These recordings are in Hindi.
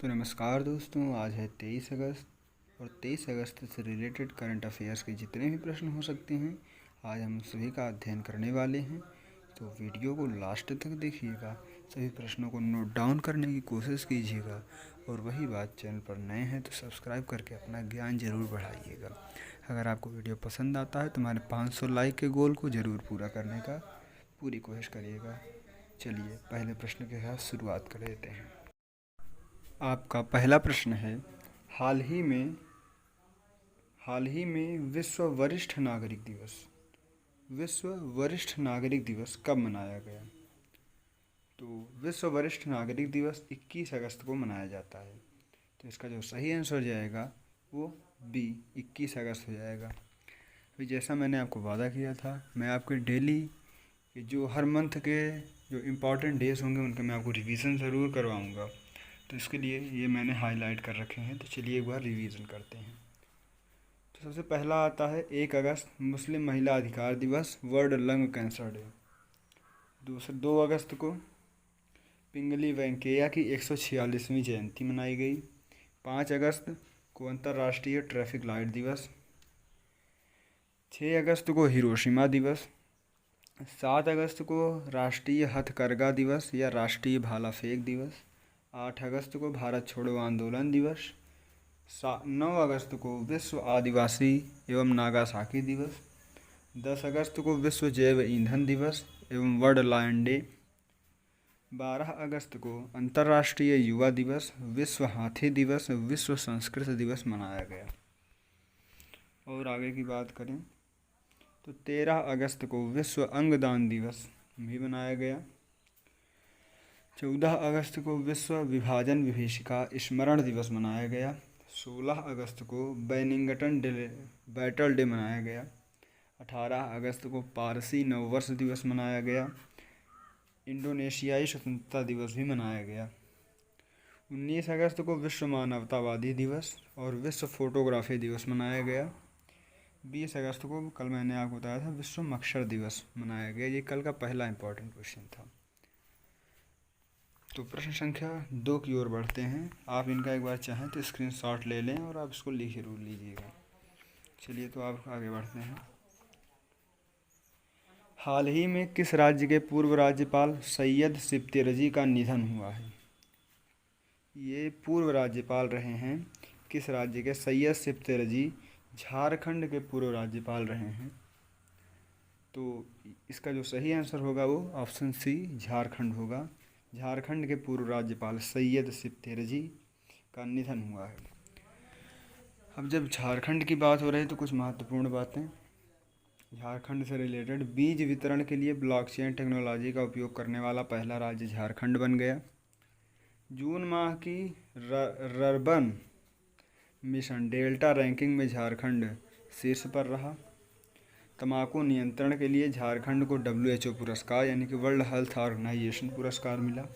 तो नमस्कार दोस्तों, आज है 23 अगस्त और 23 अगस्त से रिलेटेड करंट अफेयर्स के जितने भी प्रश्न हो सकते हैं आज हम सभी का अध्ययन करने वाले हैं। तो वीडियो को लास्ट तक देखिएगा, सभी प्रश्नों को नोट डाउन करने की कोशिश कीजिएगा और वही बात, चैनल पर नए हैं तो सब्सक्राइब करके अपना ज्ञान ज़रूर बढ़ाइएगा। अगर आपको वीडियो पसंद आता है तो हमारे 500 लाइक के गोल को ज़रूर पूरा करने का पूरी कोशिश करिएगा। चलिए पहले प्रश्न के साथ शुरुआत कर देते हैं। आपका पहला प्रश्न है, हाल ही में विश्व वरिष्ठ नागरिक दिवस कब मनाया गया? तो विश्व वरिष्ठ नागरिक दिवस 21 अगस्त को मनाया जाता है। तो इसका जो सही आंसर हो जाएगा वो बी 21 अगस्त हो जाएगा। अभी जैसा मैंने आपको वादा किया था, मैं आपके डेली के जो हर मंथ के जो इम्पोर्टेंट डेज होंगे उनका मैं आपको रिवीजन ज़रूर करवाऊँगा। तो इसके लिए ये मैंने हाईलाइट कर रखे हैं। तो चलिए एक बार रिवीजन करते हैं। तो सबसे पहला आता है 1 अगस्त मुस्लिम महिला अधिकार दिवस, वर्ल्ड लंग कैंसर डे। 2 अगस्त को पिंगली वेंकैया की 146वीं जयंती मनाई गई। 5 अगस्त को अंतर्राष्ट्रीय ट्रैफिक लाइट दिवस। 6 अगस्त को हिरोशिमा दिवस। 7 अगस्त को राष्ट्रीय हथकरघा दिवस या राष्ट्रीय भाला फेंक दिवस। 8 अगस्त को भारत छोड़ो आंदोलन दिवस। 9 अगस्त को विश्व आदिवासी एवं नागा साकी दिवस। 10 अगस्त को विश्व जैव ईंधन दिवस एवं वर्ल्ड लायन डे। 12 अगस्त को अंतर्राष्ट्रीय युवा दिवस, विश्व हाथी दिवस, विश्व संस्कृत दिवस मनाया गया। और आगे की बात करें तो 13 अगस्त को विश्व अंगदान दिवस भी मनाया गया। 14 अगस्त को विश्व विभाजन विभीषिका स्मरण दिवस मनाया गया। 16 अगस्त को बैनिंगटन बैटल डे मनाया गया। 18 अगस्त को पारसी नववर्ष दिवस मनाया गया। इंडोनेशियाई स्वतंत्रता दिवस भी मनाया गया। 19 अगस्त को विश्व मानवतावादी दिवस और विश्व फोटोग्राफी दिवस मनाया गया। 20 अगस्त को कल मैंने आपको बताया था विश्व मक्षर दिवस मनाया गया। ये कल का पहला इंपॉर्टेंट क्वेश्चन था। तो प्रश्न संख्या 2 की ओर बढ़ते हैं। आप इनका एक बार चाहें तो स्क्रीनशॉट ले लें और आप इसको लिख जरूर लीजिएगा। चलिए तो आप आगे बढ़ते हैं। हाल ही में किस राज्य के पूर्व राज्यपाल सैयद सिप्ती का निधन हुआ है? ये पूर्व राज्यपाल रहे हैं किस राज्य के? सैयद सिप्ती झारखंड के पूर्व राज्यपाल रहे हैं। तो इसका जो सही आंसर होगा वो ऑप्शन सी झारखंड होगा। झारखंड के पूर्व राज्यपाल सैयद सिप्ती का निधन हुआ है। अब जब झारखंड की बात हो रही है तो कुछ महत्वपूर्ण बातें। झारखंड से रिलेटेड, बीज वितरण के लिए ब्लॉकचेन टेक्नोलॉजी का उपयोग करने वाला पहला राज्य झारखंड बन गया। जून माह की रर्बन मिशन डेल्टा रैंकिंग में झारखंड शीर्ष पर रहा। तंबाकू नियंत्रण के लिए झारखंड को WHO पुरस्कार यानी कि वर्ल्ड हेल्थ ऑर्गेनाइजेशन पुरस्कार मिला।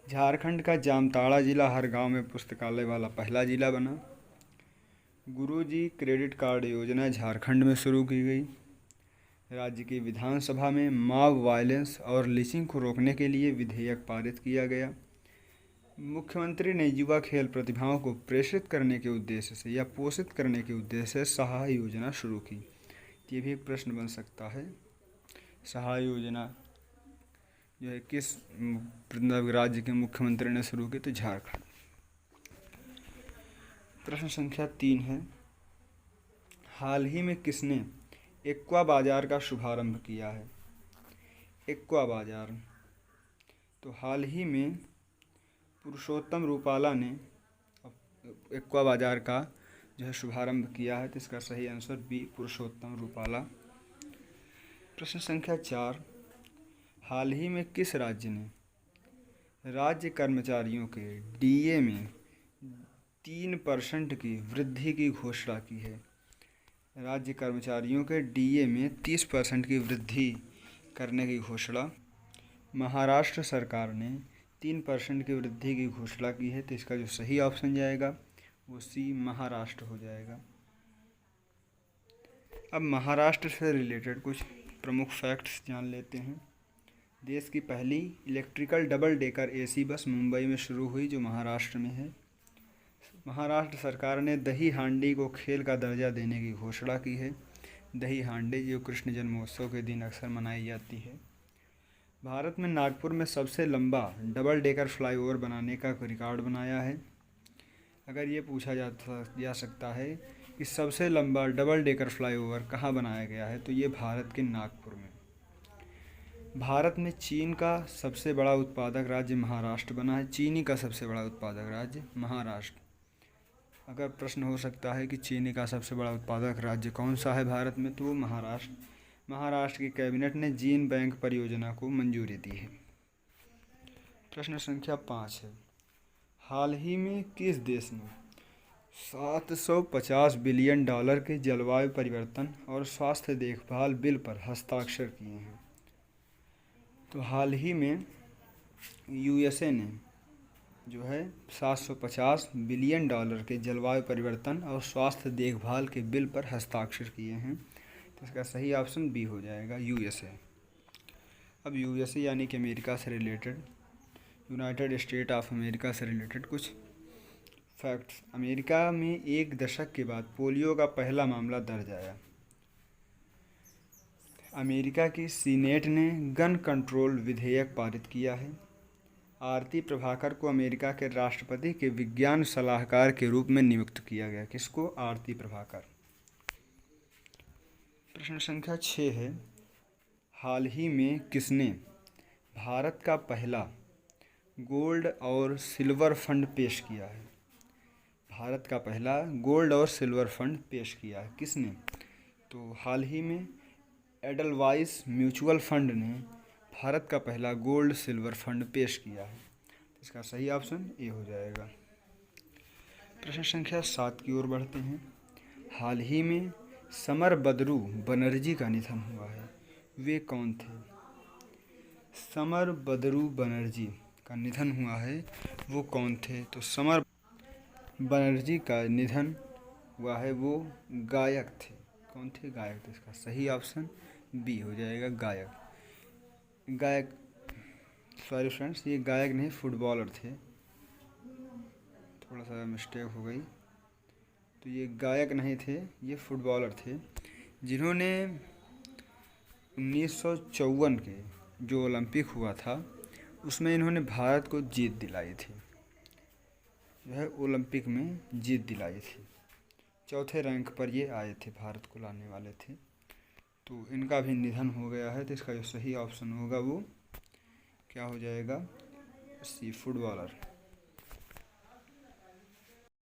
झारखंड का जामताड़ा जिला हर गांव में पुस्तकालय वाला पहला जिला बना। गुरुजी क्रेडिट कार्ड योजना झारखंड में शुरू की गई। राज्य की विधानसभा में मॉब वायलेंस और लिंचिंग को रोकने के लिए विधेयक पारित किया गया। मुख्यमंत्री ने युवा खेल प्रतिभाओं को प्रेषित करने के उद्देश्य से या पोषित करने के उद्देश्य से सहाय योजना शुरू की। ये भी एक प्रश्न बन सकता है। सहाय योजना जो है किस राज्य के मुख्यमंत्री ने शुरू की? तो झारखंड। प्रश्न संख्या 3 है, हाल ही में किसने एक्वा बाजार का शुभारंभ किया है? एक्वा बाजार, तो हाल ही में पुरुषोत्तम रूपाला ने एक्वा बाजार का जो है शुभारंभ किया है। तो इसका सही आंसर बी पुरुषोत्तम रूपाला। प्रश्न संख्या 4, हाल ही में किस राज्य ने राज्य कर्मचारियों के DA में 3% की वृद्धि की घोषणा की है? राज्य कर्मचारियों के DA में 30% की वृद्धि करने की घोषणा महाराष्ट्र सरकार ने 3% की वृद्धि की घोषणा की है। तो इसका जो सही ऑप्शन जाएगा वो सी महाराष्ट्र हो जाएगा। अब महाराष्ट्र से रिलेटेड कुछ प्रमुख फैक्ट्स जान लेते हैं। देश की पहली electrical double decker AC bus Mumbai में शुरू हुई, जो महाराष्ट्र में है। महाराष्ट्र सरकार ने दही हांडी को खेल का दर्जा देने की घोषणा की है। दही हांडी जो कृष्ण जन्मोत्सव के दिन अक्सर मनाई जाती है। भारत में नागपुर में सबसे लंबा डबल डेकर फ्लाईओवर बनाने का रिकॉर्ड बनाया है। अगर ये पूछा जा सकता है कि सबसे लंबा डबल डेकर फ्लाईओवर कहाँ बनाया गया है, तो ये भारत के नागपुर में। भारत में चीन का सबसे बड़ा उत्पादक राज्य महाराष्ट्र बना है। चीनी का सबसे बड़ा उत्पादक राज्य महाराष्ट्र। अगर प्रश्न हो सकता है कि चीनी का सबसे बड़ा उत्पादक राज्य कौन सा है भारत में, तो वो महाराष्ट्र। महाराष्ट्र की कैबिनेट ने जीन बैंक परियोजना को मंजूरी दी है। प्रश्न संख्या 5 है, हाल ही में किस देश ने $750 बिलियन के जलवायु परिवर्तन और स्वास्थ्य देखभाल बिल पर हस्ताक्षर किए हैं? तो हाल ही में यूएसए ने जो है $750 बिलियन के जलवायु परिवर्तन और स्वास्थ्य देखभाल के बिल पर हस्ताक्षर किए हैं। तो इसका सही ऑप्शन बी हो जाएगा, यूएसए। अब यूएसए यानी कि अमेरिका से related, United state of America से रिलेटेड कुछ फैक्ट्स। अमेरिका में एक दशक के बाद पोलियो का पहला मामला दर्ज आया। अमेरिका की सीनेट ने गन कंट्रोल विधेयक पारित किया है। आरती प्रभाकर को अमेरिका के राष्ट्रपति के विज्ञान सलाहकार के रूप में नियुक्त किया गया। किसको? आरती प्रभाकर। प्रश्न संख्या 6 है, हाल ही में किसने भारत का पहला गोल्ड और सिल्वर फंड पेश किया है? भारत का पहला गोल्ड और सिल्वर फंड पेश किया है किसने? तो हाल ही में एडलवाइस म्यूचुअल फंड ने भारत का पहला गोल्ड सिल्वर फंड पेश किया है। इसका सही ऑप्शन ए हो जाएगा। प्रश्न संख्या 7 की ओर बढ़ते हैं। हाल ही में समरबदरू बनर्जी का निधन हुआ है, वे कौन थे? समरबदरू बनर्जी का निधन हुआ है, वो कौन थे? तो समर बनर्जी का निधन हुआ है, वो गायक थे। कौन थे? गायक थे। इसका सही ऑप्शन बी हो जाएगा, गायक। सॉरी फ्रेंड्स, ये गायक नहीं, फुटबॉलर थे, थोड़ा सा मिस्टेक हो गई। तो ये गायक नहीं थे, ये फुटबॉलर थे, जिन्होंने 1954 के जो ओलंपिक हुआ था उसमें इन्होंने भारत को जीत दिलाई थी, जो है ओलंपिक में जीत दिलाई थी। चौथे रैंक पर ये आए थे, भारत को लाने वाले थे। तो इनका भी निधन हो गया है। तो इसका जो सही ऑप्शन होगा वो क्या हो जाएगा? सी, फुटबॉलर।